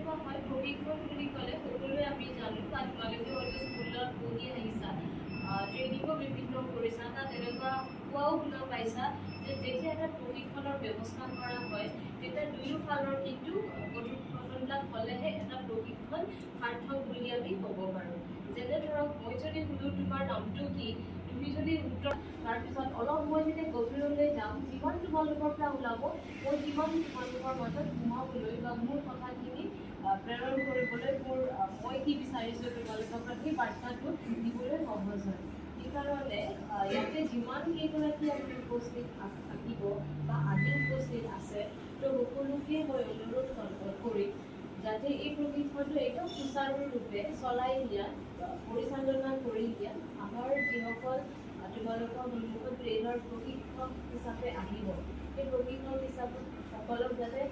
এনেকুৱা হয় প্ৰশিক্ষণ বুলি ক'লে সকলোৱে আমি জানো বা তোমালোকে হয়তো স্কুলত পঢ়ি আহিছা ট্ৰেইনিঙো বিভিন্ন কৰিছা তাত এনেকুৱা কোৱাও শুনা পাইছা যে যেতিয়া এটা প্ৰশিক্ষণৰ ব্যৱস্থা কৰা হয় তেতিয়া দুয়োফালৰ কিন্তু কথোপকথনবিলাক হ'লেহে এটা প্ৰশিক্ষণ সাৰ্থক বুলি আমি ক'ব পাৰোঁ। যেনে ধৰক মই যদি সুধোঁ তোমাৰ নামটো কি, তুমি যদি উত্তৰ তাৰপিছত অলপ মই যেতিয়া গভীৰলৈ যাম যিমান তোমালোকৰ পৰা ওলাব মই সিমান তোমালোকৰ মাজত সোমাবলৈ বা মোৰ কথাখিনি প্ৰেৰণ কৰিবলৈ মই কি বিচাৰিছোঁ তোমালোকৰ পৰা সেই বাৰ্তাটো দিবলৈ সহজ হয়। সেইকাৰণে ইয়াতে যিমান কেইগৰাকী আমি উপস্থিত থাকিব বা আজি উপস্থিত আছে তো সকলোকে মই অনুৰোধ কৰিম যাতে এই প্ৰশিক্ষণটো একদম সুচাৰুৰূপে চলাই নিয়াত পৰিচালনা কৰি দিয়াত আমাৰ যিসকল তোমালোকৰ সন্মুখত ট্ৰেইনৰ প্ৰশিক্ষক হিচাপে আহিব সেই প্ৰশিক্ষক হিচাপে সকলক যাতে